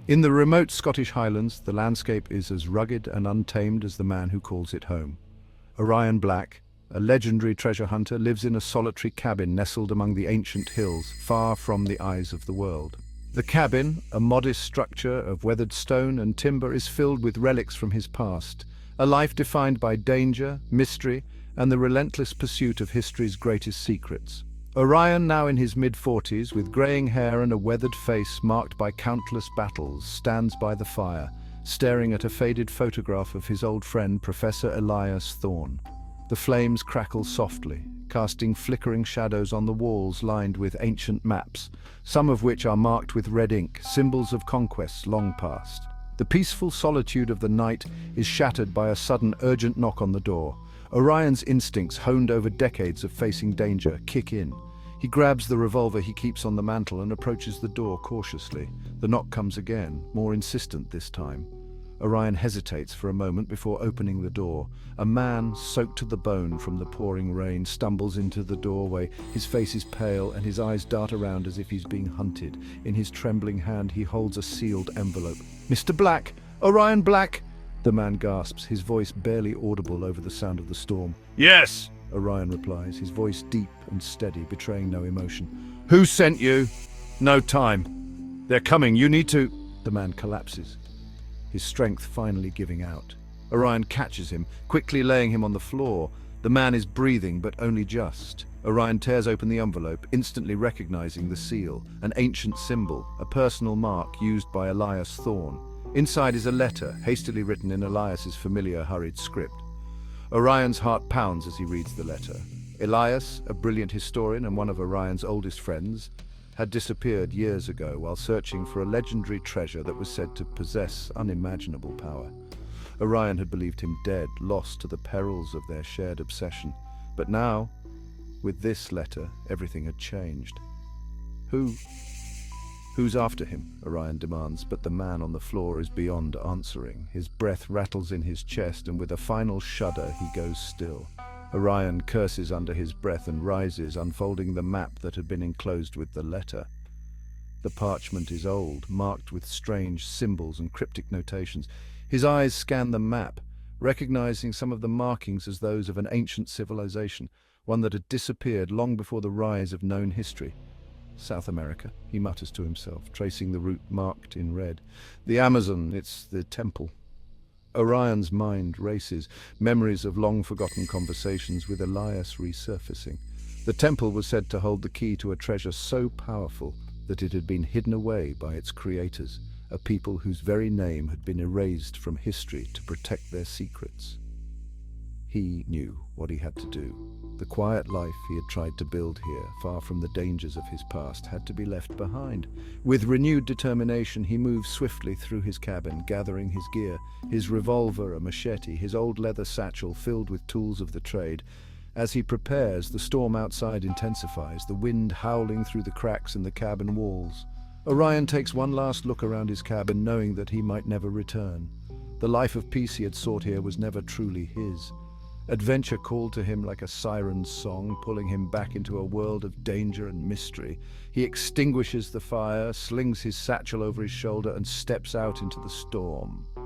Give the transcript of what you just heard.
In the remote Scottish Highlands, the landscape is as rugged and untamed as the man who calls it home. Orion Black, a legendary treasure hunter, lives in a solitary cabin nestled among the ancient hills, far from the eyes of the world. The cabin, a modest structure of weathered stone and timber, is filled with relics from his past, a life defined by danger, mystery, and the relentless pursuit of history's greatest secrets. Orion, now in his mid-40s, with greying hair and a weathered face marked by countless battles, stands by the fire, staring at a faded photograph of his old friend, Professor Elias Thorne. The flames crackle softly, casting flickering shadows on the walls lined with ancient maps, some of which are marked with red ink, symbols of conquests long past. The peaceful solitude of the night is shattered by a sudden urgent knock on the door. Orion's instincts, honed over decades of facing danger, kick in. He grabs the revolver he keeps on the mantel and approaches the door cautiously. The knock comes again, more insistent this time. Orion hesitates for a moment before opening the door. A man, soaked to the bone from the pouring rain, stumbles into the doorway. His face is pale and his eyes dart around as if he's being hunted. In his trembling hand, he holds a sealed envelope. "Mr. Black! Orion Black!" the man gasps, his voice barely audible over the sound of the storm. Yes, Orion replies, his voice deep and steady, betraying no emotion. "Who sent you?" "No time. They're coming. You need to—" The man collapses, his strength finally giving out. Orion catches him, quickly laying him on the floor. The man is breathing, but only just. Orion tears open the envelope, instantly recognizing the seal, an ancient symbol, a personal mark used by Elias Thorne. Inside is a letter, hastily written in Elias's familiar, hurried script. Orion's heart pounds as he reads the letter. Elias, a brilliant historian and one of Orion's oldest friends, had disappeared years ago while searching for a legendary treasure that was said to possess unimaginable power. Orion had believed him dead, lost to the perils of their shared obsession. But now, with this letter, everything had changed. Who's after him? Orion demands, but the man on the floor is beyond answering. His breath rattles in his chest, and with a final shudder, he goes still. Orion curses under his breath and rises, unfolding the map that had been enclosed with the letter. The parchment is old, marked with strange symbols and cryptic notations. His eyes scan the map, recognizing some of the markings as those of an ancient civilization, one that had disappeared long before the rise of known history. "South America," he mutters to himself, tracing the route marked in red. "The Amazon, it's the temple." Orion's mind races, memories of long-forgotten conversations with Elias resurfacing. The temple was said to hold the key to a treasure so powerful that it had been hidden away by its creators, a people whose very name had been erased from history to protect their secrets. He knew what he had to do. The quiet life he had tried to build here, far from the dangers of his past, had to be left behind. With renewed determination, he moved swiftly through his cabin, gathering his gear, his revolver, a machete, his old leather satchel filled with tools of the trade. As he prepares, the storm outside intensifies, the wind howling through the cracks in the cabin walls. Orion takes one last look around his cabin, knowing that he might never return. The life of peace he had sought here was never truly his. Adventure called to him like a siren's song, pulling him back into a world of danger and mystery. He extinguishes the fire, slings his satchel over his shoulder, and steps out into the storm.